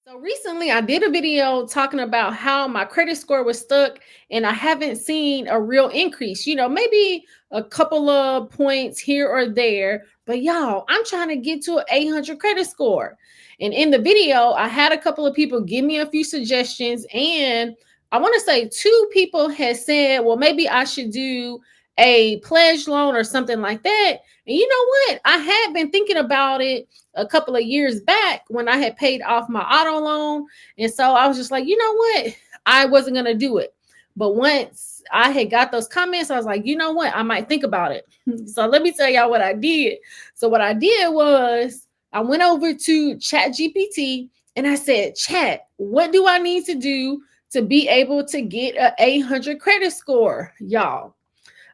So recently I did a video talking about how my credit score was stuck and I haven't seen a real increase, maybe a couple of points here or there. But y'all, I'm trying to get to an 800 credit score. And in the video, I had a couple of people give me a few suggestions. And I want to say two people had said, well, maybe I should do a pledge loan or something like that. And you know what? I had been thinking about it a couple of years back when I had paid off my auto loan. And so I was just like, you know what? I wasn't going to do it. But once I had got those comments, I was like, you know what? I might think about it. So let me tell y'all what I did. So what I did was I went over to ChatGPT and I said, Chat, what do I need to do to be able to get an 800 credit score? Y'all,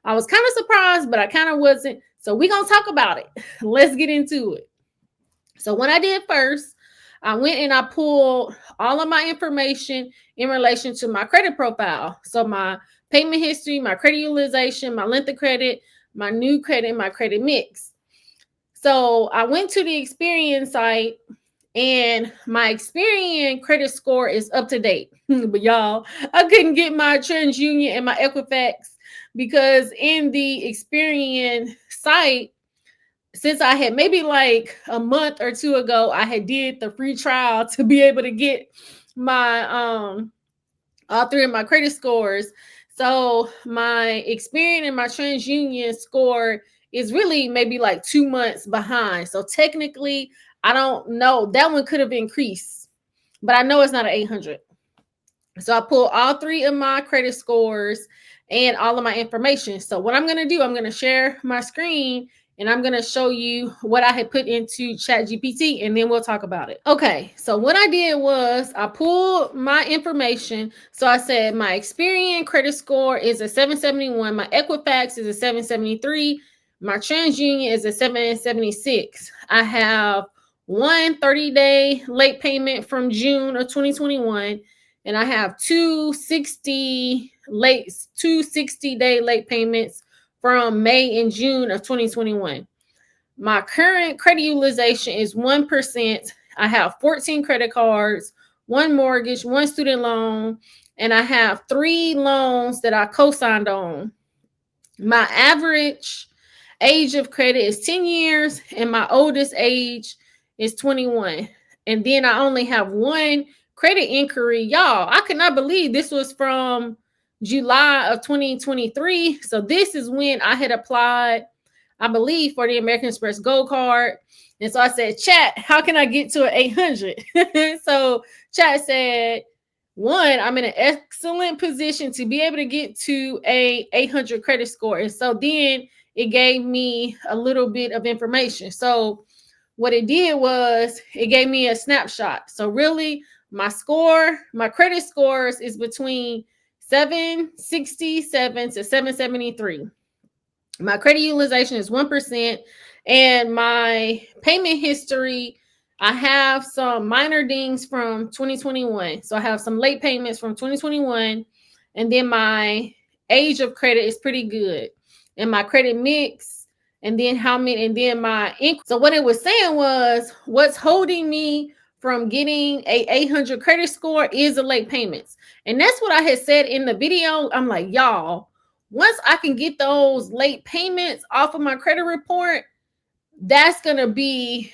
I was kind of surprised, but I kind of wasn't. So we're going to talk about it. Let's get into it. So what I did first, I went and I pulled all of my information in relation to my credit profile. So my payment history, my credit utilization, my length of credit, my new credit, my credit mix. So I went to the Experian site and my Experian credit score is up to date. But y'all, I couldn't get my TransUnion and my Equifax because in the Experian site, since I had maybe like a month or two ago, I had did the free trial to be able to get my all three of my credit scores. So my Experian and my TransUnion score is really maybe like 2 months behind. So technically, I don't know. That one could have increased, but I know it's not an 800. So I pulled all three of my credit scores and all of my information. So what I'm going to do, I'm going to share my screen and I'm going to show you what I had put into ChatGPT and then we'll talk about it. Okay, so what I did was I pulled my information. So I said my Experian credit score is a 771, my Equifax is a 773, my TransUnion is a 776. I have one 30-day late payment from June of 2021. And I have two 60-day late payments from May and June of 2021. My current credit utilization is 1%. I have 14 credit cards, one mortgage, one student loan, and I have 3 loans that I co-signed on. My average age of credit is 10 years, and my oldest age is 21. And then I only have one credit inquiry. Y'all, I cannot believe this was from July of 2023. So this is when I had applied, I believe, for the American Express Gold Card. And so I said, Chat, how can I get to an 800? So Chat said, one, I'm in an excellent position to be able to get to a 800 credit score. And so then it gave me a little bit of information. So what it did was it gave me a snapshot. So really, my credit scores is between 767 to 773. My credit utilization is 1%. And my payment history, I have some minor dings from 2021. So I have some late payments from 2021. And then my age of credit is pretty good. And my credit mix, and then how many, and then my income. So what it was saying was what's holding me from getting a 800 credit score is the late payments. And that's what I had said in the video. I'm like, y'all, once I can get those late payments off of my credit report, I'm going to be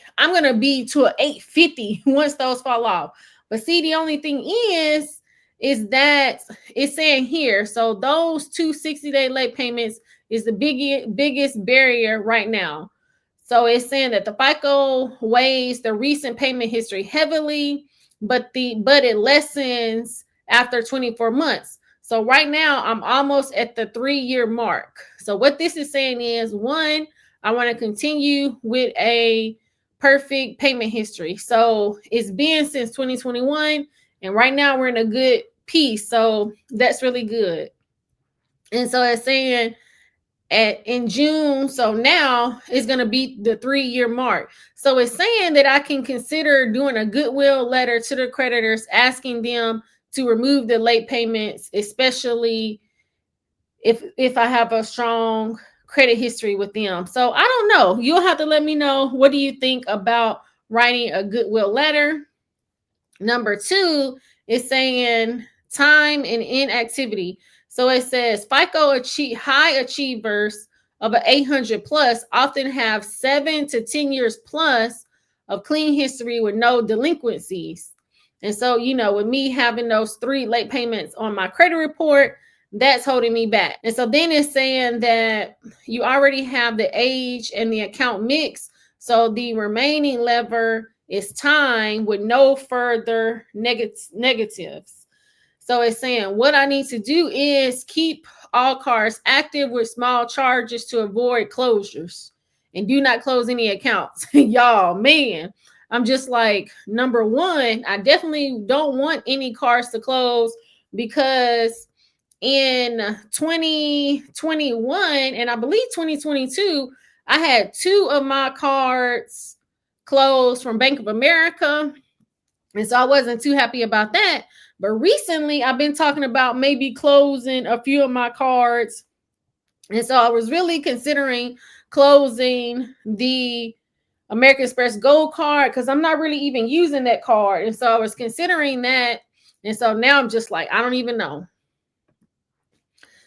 to an 850 once those fall off. But see, the only thing is that it's saying here, so those two 60-day late payments is the biggest barrier right now. So it's saying that the FICO weighs the recent payment history heavily, but it lessens after 24 months. So right now I'm almost at the 3-year mark. So what this is saying is, one, I want to continue with a perfect payment history. So it's been since 2021, and right now we're in a good piece. So that's really good. And so it's saying in June, so now it's going to be the 3-year mark. So it's saying that I can consider doing a goodwill letter to the creditors, asking them to remove the late payments, especially if I have a strong credit history with them. So I don't know. You'll have to let me know. What do you think about writing a goodwill letter? Number two is saying time and inactivity. So it says FICO high achievers of an 800 plus often have 7 to 10 years plus of clean history with no delinquencies. And so, with me having those 3 late payments on my credit report, that's holding me back. And so then it's saying that you already have the age and the account mix. So the remaining lever is time with no further negatives. So it's saying what I need to do is keep all cards active with small charges to avoid closures, and do not close any accounts. Y'all, man, I'm just like, number one, I definitely don't want any cards to close, because in 2021 and I believe 2022, I had 2 of my cards closed from Bank of America. And so I wasn't too happy about that. But recently, I've been talking about maybe closing a few of my cards. And so I was really considering closing the American Express Gold card, because I'm not really even using that card. And so I was considering that. And so now I'm just like, I don't even know.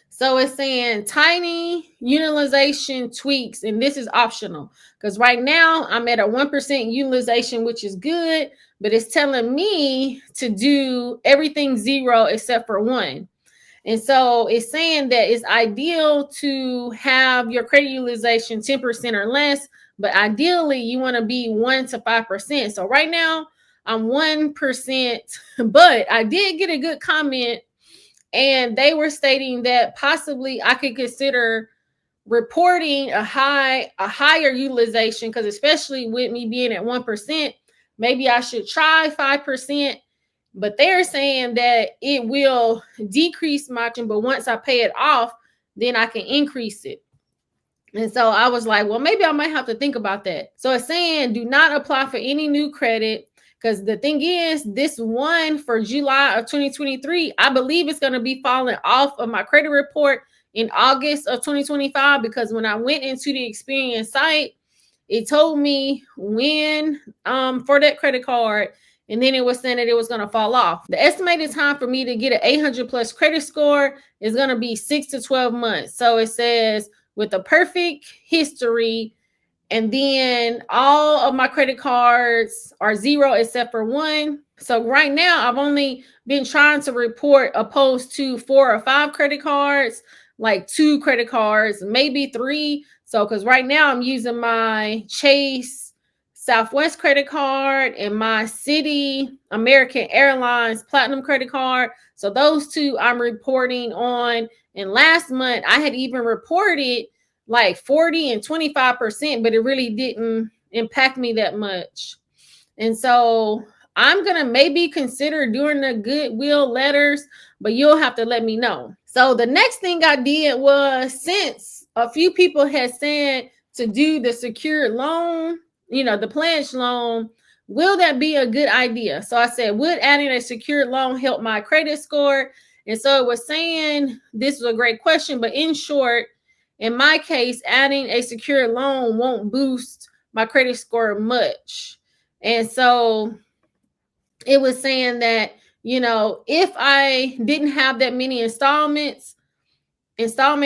So it's saying tiny utilization tweaks, and this is optional, because right now I'm at a 1% utilization, which is good, but it's telling me to do everything 0 except for 1. And so it's saying that it's ideal to have your credit utilization 10% or less, but ideally you want to be 1 to 5%. So right now I'm 1%, but I did get a good comment, and they were stating that possibly I could consider reporting a higher utilization, because especially with me being at 1%, maybe I should try 5%. But they're saying that it will decrease my, but once I pay it off, then I can increase it. And so I was like, well, maybe I might have to think about that. So it's saying do not apply for any new credit, because the thing is, this one for July of 2023, I believe it's going to be falling off of my credit report in August of 2025, because when I went into the Experian site, it told me when for that credit card, and then it was saying that it was going to fall off. The estimated time for me to get an 800 plus credit score is going to be 6 to 12 months. So it says with a perfect history, and then all of my credit cards are 0 except for 1. So right now I've only been trying to report opposed to 4 or 5 credit cards, like 2 credit cards, maybe 3. So because right now I'm using my Chase Southwest credit card and my Citi American Airlines Platinum credit card. So those 2 I'm reporting on. And last month I had even reported like 40 and 25%, but it really didn't impact me that much. And so I'm going to maybe consider doing the goodwill letters, but you'll have to let me know. So the next thing I did was, since a few people had said to do the secured loan, the pledge loan, will that be a good idea? So I said, would adding a secured loan help my credit score? And so it was saying this was a great question, but in short, in my case, adding a secured loan won't boost my credit score much. And so it was saying that, if I didn't have that many installment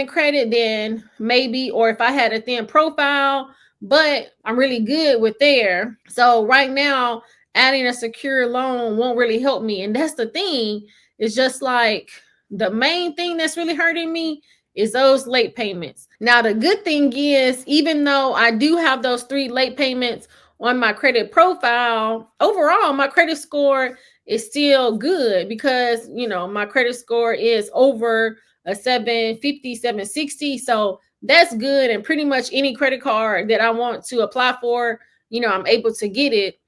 credit, then maybe, or if I had a thin profile, but I'm really good with there. So right now, adding a secure loan won't really help me. And that's the thing. It's just like the main thing that's really hurting me is those late payments. Now, the good thing is, even though I do have those 3 late payments on my credit profile, overall, my credit score is still good, because, my credit score is over a 750, 760. So that's good. And pretty much any credit card that I want to apply for, I'm able to get it.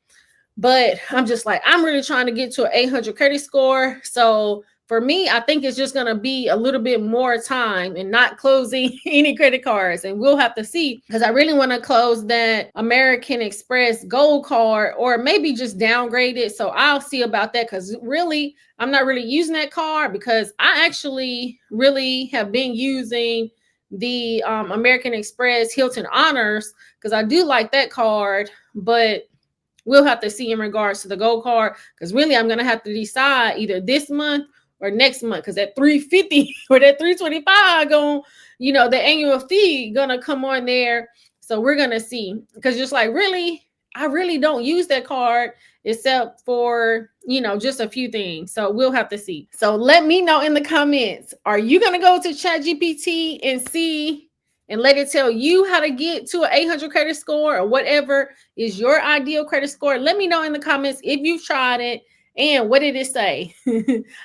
But I'm just like, I'm really trying to get to an 800 credit score. So for me, I think it's just going to be a little bit more time and not closing any credit cards. And we'll have to see, because I really want to close that American Express Gold card, or maybe just downgrade it. So I'll see about that, because really, I'm not really using that card, because I actually really have been using the American Express Hilton Honors, because I do like that card. But we'll have to see in regards to the gold card, because really I'm gonna have to decide either this month or next month, because that 350 or that 325 going, the annual fee gonna come on there. So we're gonna see, because just like, really, I really don't use that card except for, just a few things. So we'll have to see. So let me know in the comments, are you gonna go to ChatGPT and see and let it tell you how to get to an 800 credit score, or whatever is your ideal credit score? Let me know in the comments if you've tried it and what did it say.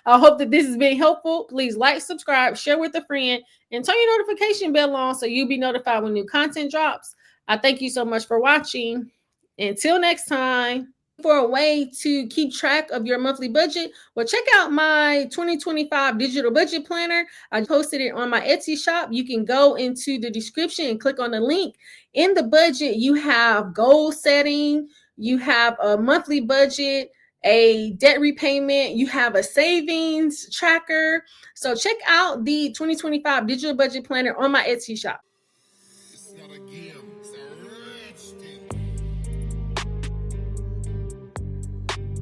I hope that this has been helpful. Please like, subscribe, share with a friend, and turn your notification bell on so you'll be notified when new content drops. I thank you so much for watching. Until next time. For a way to keep track of your monthly budget, well, check out my 2025 digital budget planner. I posted it on my Etsy shop. You can go into the description and click on the link. In the budget, you have goal setting, you have a monthly budget, a debt repayment, you have a savings tracker. So check out the 2025 digital budget planner on my Etsy shop.